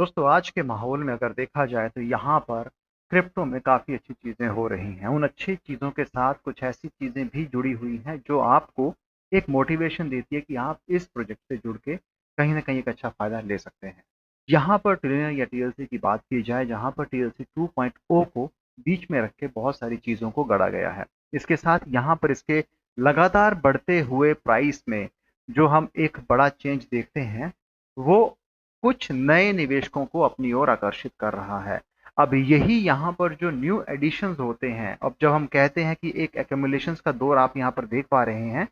दोस्तों आज के माहौल में अगर देखा जाए तो यहाँ पर क्रिप्टो में काफ़ी अच्छी चीज़ें हो रही हैं। उन अच्छी चीज़ों के साथ कुछ ऐसी चीज़ें भी जुड़ी हुई हैं जो आपको एक मोटिवेशन देती है कि आप इस प्रोजेक्ट से जुड़ के कहीं ना कहीं एक अच्छा फ़ायदा ले सकते हैं। यहाँ पर ट्रिलियन या टीएलसी की बात की जाए, जहाँ पर टीएलसी 2.0 को बीच में रख के बहुत सारी चीज़ों को गढ़ा गया है। इसके साथ यहाँ पर इसके लगातार बढ़ते हुए प्राइस में जो हम एक बड़ा चेंज देखते हैं, वो कुछ नए निवेशकों को अपनी ओर आकर्षित कर रहा है। अब यही यहाँ पर जो न्यू एडिशंस होते हैं, अब जब हम कहते हैं कि एक एक्यूमुलेशंस का दौर आप यहाँ पर देख पा रहे हैं,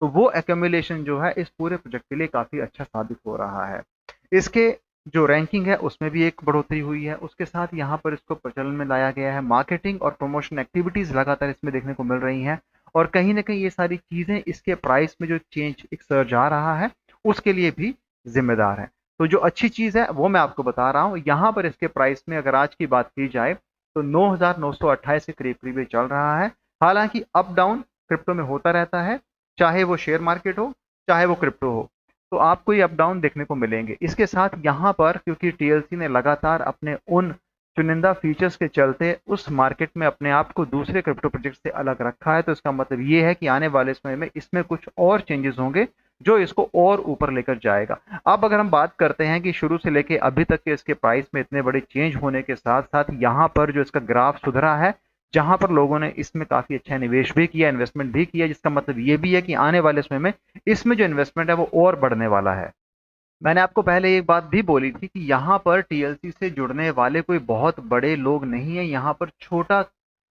तो वो एक्यूमुलेशन जो है इस पूरे प्रोजेक्ट के लिए काफ़ी अच्छा साबित हो रहा है। इसके जो रैंकिंग है उसमें भी एक बढ़ोतरी हुई है। उसके साथ यहाँ पर इसको प्रचलन में लाया गया है। मार्केटिंग और प्रमोशन एक्टिविटीज़ लगातार इसमें देखने को मिल रही हैं और कहीं न कहीं ये सारी चीज़ें इसके प्राइस में जो चेंज एक सर्ज आ रहा है, उसके लिए भी ज़िम्मेदार है। तो जो अच्छी चीज़ है वो मैं आपको बता रहा हूँ। यहाँ पर इसके प्राइस में अगर आज की बात की जाए तो 9,928 के करीब-करीब ये चल रहा है। हालाँकि अप डाउन क्रिप्टो में होता रहता है, चाहे वो शेयर मार्केट हो, चाहे वो क्रिप्टो हो। तो आपको ये अप डाउन देखने को मिलेंगे। इसके साथ यहाँ पर क्योंकि टीएलसी ने लगातार अपने उन चुनिंदा फीचर्स के चलते उस मार्केट में अपने आप को दूसरे क्रिप्टो प्रोजेक्ट से अलग रखा है, तो इसका मतलब ये है कि आने वाले समय में इसमें कुछ और चेंजेस होंगे जो इसको और ऊपर लेकर जाएगा। अब अगर हम बात करते हैं कि शुरू से लेके अभी तक के इसके प्राइस में इतने बड़े चेंज होने के साथ साथ यहाँ पर जो इसका ग्राफ सुधरा है, जहां पर लोगों ने इसमें काफी अच्छा निवेश भी किया, इन्वेस्टमेंट भी किया, जिसका मतलब ये भी है कि आने वाले समय में इसमें जो इन्वेस्टमेंट है वो और बढ़ने वाला है। मैंने आपको पहले एक बात भी बोली थी कि यहाँ पर टीएलसी से जुड़ने वाले कोई बहुत बड़े लोग नहीं है। यहाँ पर छोटा,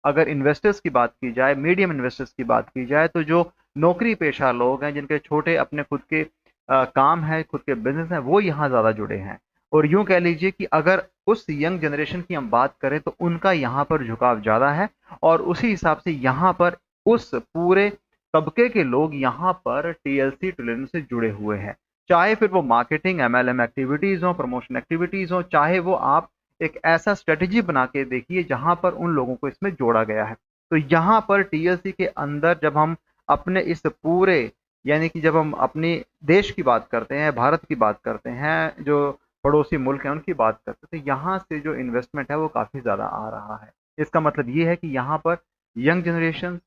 अगर इन्वेस्टर्स की बात की जाए, मीडियम इन्वेस्टर्स की बात की जाए, तो जो नौकरी पेशा लोग हैं, जिनके छोटे अपने खुद के काम है, खुद के बिजनेस हैं, वो यहाँ ज़्यादा जुड़े हैं। और यूं कह लीजिए कि अगर उस यंग जनरेशन की हम बात करें तो उनका यहाँ पर झुकाव ज़्यादा है और उसी हिसाब से यहाँ पर उस पूरे तबके के लोग यहाँ पर टीएलसी ट्रिलियन से जुड़े हुए हैं। चाहे फिर वो मार्केटिंग एमएलएम एक्टिविटीज़ हो, प्रमोशन एक्टिविटीज़ हो, चाहे वो आप एक ऐसा स्ट्रेटेजी बना के देखिए जहां पर उन लोगों को इसमें जोड़ा गया है। तो यहाँ पर टीएलसी के अंदर जब हम अपने इस पूरे, यानी कि जब हम अपने देश की बात करते हैं, भारत की बात करते हैं, जो पड़ोसी मुल्क हैं उनकी बात करते हैं, तो यहाँ से जो इन्वेस्टमेंट है वो काफ़ी ज़्यादा आ रहा है। इसका मतलब ये है कि यहाँ पर यंग जनरेशन,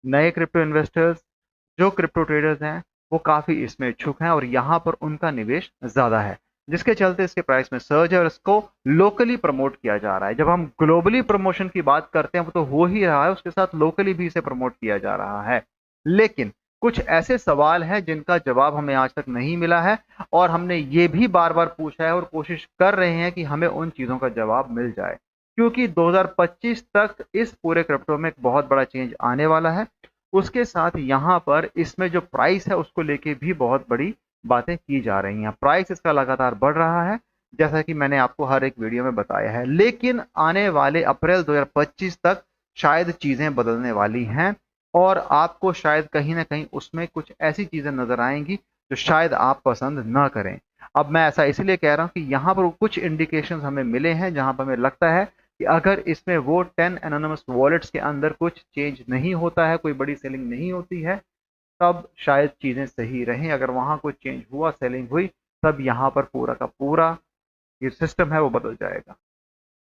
नए क्रिप्टो इन्वेस्टर्स, जो क्रिप्टो ट्रेडर्स हैं, वो काफ़ी इसमें इच्छुक हैं और यहाँ पर उनका निवेश ज़्यादा है, जिसके चलते इसके प्राइस में सर्ज है और इसको लोकली प्रमोट किया जा रहा है। जब हम ग्लोबली प्रमोशन की बात करते हैं वो तो हो ही रहा है, उसके साथ लोकली भी इसे प्रमोट किया जा रहा है। लेकिन कुछ ऐसे सवाल हैं जिनका जवाब हमें आज तक नहीं मिला है और हमने ये भी बार बार पूछा है और कोशिश कर रहे हैं कि हमें उन चीज़ों का जवाब मिल जाए, क्योंकि 2025 तक इस पूरे क्रिप्टो में एक बहुत बड़ा चेंज आने वाला है। उसके साथ यहाँ पर इसमें जो प्राइस है उसको लेके भी बहुत बड़ी बातें की जा रही हैं। प्राइस इसका लगातार बढ़ रहा है, जैसा कि मैंने आपको हर एक वीडियो में बताया है। लेकिन आने वाले अप्रैल 2025 तक शायद चीज़ें बदलने वाली हैं और आपको शायद कहीं ना कहीं उसमें कुछ ऐसी चीज़ें नज़र आएंगी जो शायद आप पसंद ना करें। अब मैं ऐसा इसलिए कह रहा हूँ कि यहाँ पर कुछ इंडिकेशंस हमें मिले हैं जहाँ पर हमें लगता है कि अगर इसमें वो 10 एनोनिमस वॉलेट्स के अंदर कुछ चेंज नहीं होता है, कोई बड़ी सेलिंग नहीं होती है, तब शायद चीज़ें सही रहें। अगर वहाँ कुछ चेंज हुआ, सेलिंग हुई, तब यहाँ पर पूरा का पूरा ये सिस्टम है वो बदल जाएगा।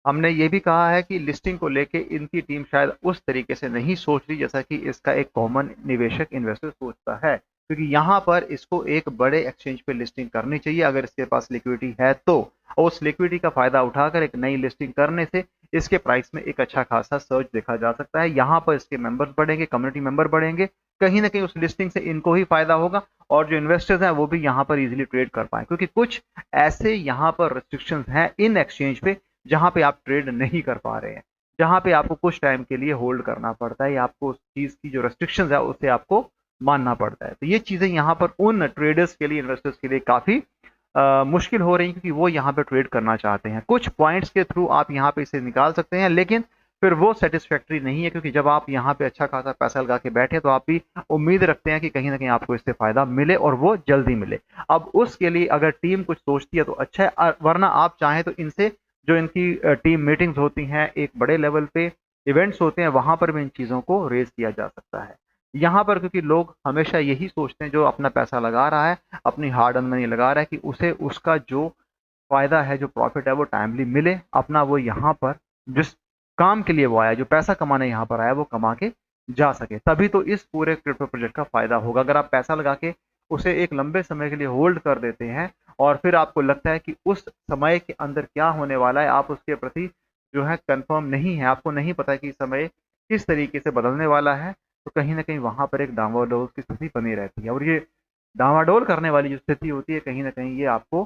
हमने ये भी कहा है कि लिस्टिंग को लेके इनकी टीम शायद उस तरीके से नहीं सोच रही जैसा कि इसका एक कॉमन निवेशक इन्वेस्टर सोचता है, क्योंकि यहाँ पर इसको एक बड़े एक्सचेंज पे लिस्टिंग करनी चाहिए अगर इसके पास लिक्विडिटी है तो, और उस लिक्विडिटी का फायदा उठाकर एक नई लिस्टिंग करने से इसके प्राइस में एक अच्छा खासा सर्च देखा जा सकता है। यहाँ पर इसके मेंबर्स बढ़ेंगे, कम्युनिटी मेंबर बढ़ेंगे, कहीं ना कहीं उस लिस्टिंग से इनको ही फायदा होगा और जो इन्वेस्टर्स हैं वो भी यहाँ पर इजीली ट्रेड कर पाए, क्योंकि कुछ ऐसे यहाँ पर रिस्ट्रिक्शंस हैं इन एक्सचेंज पे जहाँ पे आप ट्रेड नहीं कर पा रहे हैं, जहाँ पे आपको कुछ टाइम के लिए होल्ड करना पड़ता है या आपको उस चीज़ की जो रेस्ट्रिक्शंस है उसे आपको मानना पड़ता है। तो ये चीज़ें यहाँ पर उन ट्रेडर्स के लिए, इन्वेस्टर्स के लिए काफ़ी मुश्किल हो रही है, क्योंकि वो यहाँ पे ट्रेड करना चाहते हैं। कुछ पॉइंट्स के थ्रू आप यहाँ पे इसे निकाल सकते हैं, लेकिन फिर वो सेटिस्फैक्ट्री नहीं है, क्योंकि जब आप यहाँ पे अच्छा खासा पैसा लगा के बैठे तो आप भी उम्मीद रखते हैं कि कहीं ना कहीं आपको इससे फायदा मिले और वो जल्दी मिले। अब उसके लिए अगर टीम कुछ सोचती है तो अच्छा है, वरना आप चाहें तो इनसे जो इनकी टीम मीटिंग्स होती हैं, एक बड़े लेवल पे इवेंट्स होते हैं, वहां पर भी इन चीज़ों को रेज किया जा सकता है। यहाँ पर क्योंकि लोग हमेशा यही सोचते हैं, जो अपना पैसा लगा रहा है, अपनी हार्ड अर्न मनी लगा रहा है, कि उसे उसका जो फायदा है, जो प्रॉफिट है वो टाइमली मिले, अपना वो यहाँ पर जिस काम के लिए वो आया, जो पैसा कमाने यहाँ पर आया, वो कमा के जा सके, तभी तो इस पूरे क्रिप्टो प्रोजेक्ट का फायदा होगा। अगर आप पैसा लगा के उसे एक लंबे समय के लिए होल्ड कर देते हैं और फिर आपको लगता है कि उस समय के अंदर क्या होने वाला है, आप उसके प्रति जो है कंफर्म नहीं है, आपको नहीं पता कि समय किस तरीके से बदलने वाला है, तो कहीं ना कहीं वहां पर एक डामाडोल की स्थिति बनी रहती है। और ये डामाडोल करने वाली जो स्थिति होती है, कहीं ना कहीं ये आपको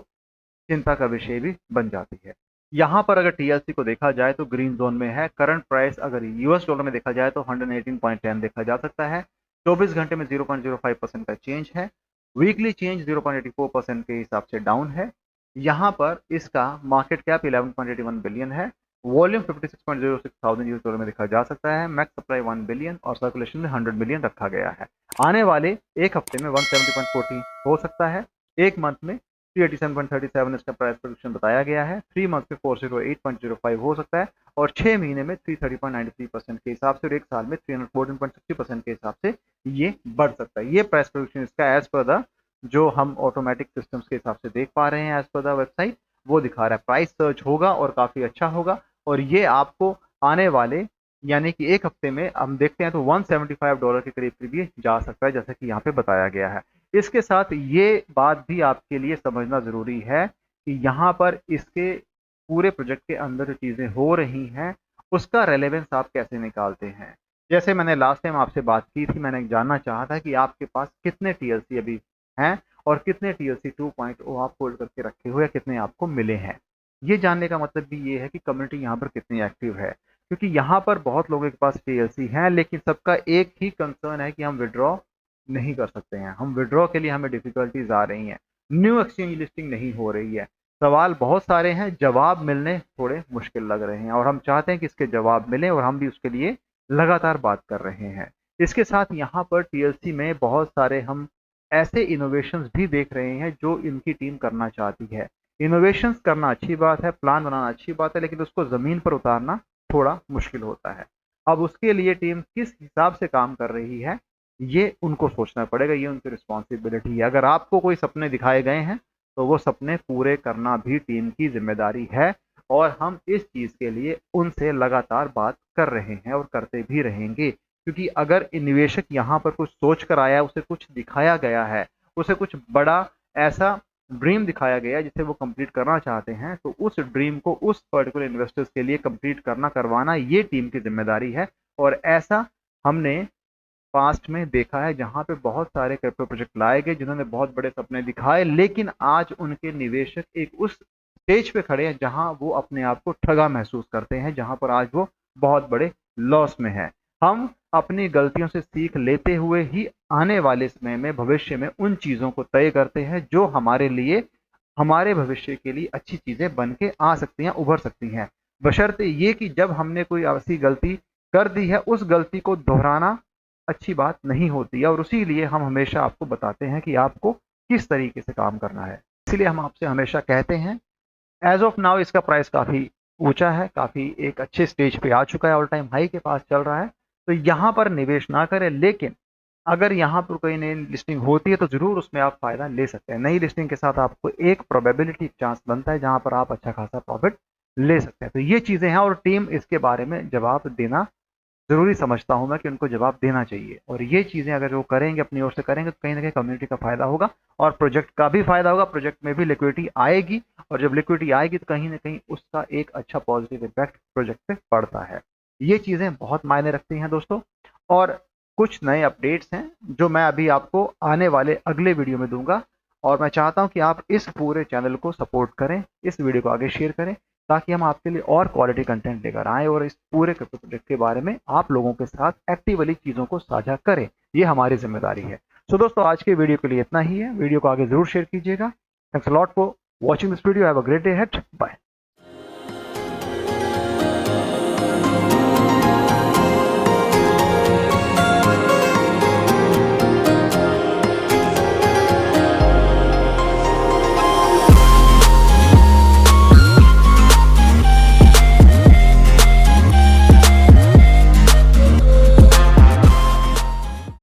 चिंता का विषय भी बन जाती है। यहाँ पर अगर टीएलसी को देखा जाए तो ग्रीन जोन में है। करंट प्राइस अगर यूएस डॉलर में देखा जाए तो 118.10 देखा जा सकता है। 24 घंटे में 0.05% का चेंज है। वीकली चेंज 0.84% के हिसाब से डाउन है। यहाँ पर इसका मार्केट कैप 11.81 बिलियन है। वॉल्यूम 56.06 थाउजेंड यूएस डॉलर में देखा जा सकता है। मैक्स सप्लाई 1 बिलियन और सर्कुलेशन में 100 मिलियन रखा गया है। आने वाले एक हफ्ते में 170.40 हो सकता है। एक मंथ में 387.37 इसका प्राइस प्रेडिक्शन बताया गया है। 3 मंथ में 408.05 हो सकता है और 6 महीने में 330.93% के हिसाब से और एक साल में 314.60% के हिसाब से ये बढ़ सकता है। ये प्राइस प्रेडिक्शन इसका एज पर द जो हम ऑटोमेटिक सिस्टम्स के हिसाब से देख पा रहे हैं, एज पर द वेबसाइट वो दिखा रहा है। प्राइस सर्च होगा और काफी अच्छा होगा और ये आपको आने वाले यानी कि एक हफ्ते में हम देखते हैं तो $175 के करीब करीब ये जा सकता है, जैसा कि यहाँ पे बताया गया है। इसके साथ ये बात भी आपके लिए समझना जरूरी है कि यहाँ पर इसके पूरे प्रोजेक्ट के अंदर जो चीजें हो रही हैं उसका रेलेवेंस आप कैसे निकालते हैं। जैसे मैंने लास्ट टाइम आपसे बात की थी, मैंने जानना चाहा था कि आपके पास कितने टीएलसी अभी हैं और कितने टीएलसी 2.0 आप होल्ड करके रखे हुए, कितने आपको मिले हैं। ये जानने का मतलब भी ये है कि कम्युनिटी यहाँ पर कितनी एक्टिव है, क्योंकि यहाँ पर बहुत लोगों के पास टीएलसी हैं लेकिन सबका एक ही कंसर्न है कि हम विड्रॉ नहीं कर सकते हैं। हम विड्रॉ के लिए हमें डिफिकल्टीज आ रही हैं, न्यू एक्सचेंज लिस्टिंग नहीं हो रही है, सवाल बहुत सारे हैं, जवाब मिलने थोड़े मुश्किल लग रहे हैं और हम चाहते हैं कि इसके जवाब मिले और हम भी उसके लिए लगातार बात कर रहे हैं। इसके साथ यहाँ पर टीएलसी में बहुत सारे हम ऐसे इनोवेशंस भी देख रहे हैं जो इनकी टीम करना चाहती है। इनोवेशंस करना अच्छी बात है, प्लान बनाना अच्छी बात है, लेकिन उसको जमीन पर उतारना थोड़ा मुश्किल होता है। अब उसके लिए टीम किस हिसाब से काम कर रही है ये उनको सोचना पड़ेगा, ये उनकी रिस्पॉन्सिबिलिटी है। अगर आपको कोई सपने दिखाए गए हैं तो वो सपने पूरे करना भी टीम की जिम्मेदारी है और हम इस चीज के लिए उनसे लगातार बात कर रहे हैं और करते भी रहेंगे, क्योंकि अगर निवेशक यहाँ पर कुछ सोच कर आया, उसे कुछ दिखाया गया है, उसे कुछ बड़ा ऐसा ड्रीम दिखाया गया जिसे वो कंप्लीट करना चाहते हैं, तो उस ड्रीम को उस पर्टिकुलर इन्वेस्टर्स के लिए कंप्लीट करवाना ये टीम की जिम्मेदारी है। और ऐसा हमने पास्ट में देखा है जहां पे बहुत सारे क्रिप्टो प्रोजेक्ट लाए गए जिन्होंने बहुत बड़े सपने दिखाए, लेकिन आज उनके निवेशक एक उस स्टेज पे खड़े हैं जहां वो अपने आप को ठगा महसूस करते हैं, जहां पर आज वो बहुत बड़े लॉस में है। हम अपनी गलतियों से सीख लेते हुए ही आने वाले समय में भविष्य में उन चीजों को तय करते हैं जो हमारे लिए हमारे भविष्य के लिए अच्छी चीजें बन के आ सकती हैं, उभर सकती हैं, बशर्ते ये कि जब हमने कोई ऐसी गलती कर दी है उस गलती को दोहराना अच्छी बात नहीं होती है। और उसी लिए हम हमेशा आपको बताते हैं कि आपको किस तरीके से काम करना है। इसीलिए हम आपसे हमेशा कहते हैं, एज ऑफ नाउ इसका प्राइस काफ़ी ऊंचा है, काफ़ी एक अच्छे स्टेज पे आ चुका है, ऑल टाइम हाई के पास चल रहा है, तो यहाँ पर निवेश ना करें। लेकिन अगर यहाँ पर कोई नई लिस्टिंग होती है तो ज़रूर उसमें आप फ़ायदा ले सकते हैं। नई लिस्टिंग के साथ आपको एक प्रोबेबिलिटी चांस बनता है जहाँ पर आप अच्छा खासा प्रॉफिट ले सकते हैं। तो ये चीज़ें हैं और टीम इसके बारे में जवाब देना ज़रूरी समझता हूं मैं कि उनको जवाब देना चाहिए। और ये चीज़ें अगर वो करेंगे, अपनी ओर से करेंगे, तो कहीं ना कहीं कम्युनिटी का फायदा होगा और प्रोजेक्ट का भी फायदा होगा। प्रोजेक्ट में भी लिक्विडिटी आएगी और जब लिक्विडिटी आएगी तो कहीं ना कहीं उसका एक अच्छा पॉजिटिव इम्पैक्ट प्रोजेक्ट पे पड़ता है। ये चीज़ें बहुत मायने रखती हैं दोस्तों। और कुछ नए अपडेट्स हैं जो मैं अभी आपको आने वाले अगले वीडियो में दूंगा और मैं चाहता हूँ कि आप इस पूरे चैनल को सपोर्ट करें, इस वीडियो को आगे शेयर करें, ताकि हम आपके लिए और क्वालिटी कंटेंट लेकर आए और इस पूरे क्रिप्टो प्रोजेक्ट के बारे में आप लोगों के साथ एक्टिवली चीज़ों को साझा करें। ये हमारी जिम्मेदारी है। सो दोस्तों, आज के वीडियो के लिए इतना ही है। वीडियो को आगे जरूर शेयर कीजिएगा। Thanks a lot for watching this video. Have a great day ahead. Bye.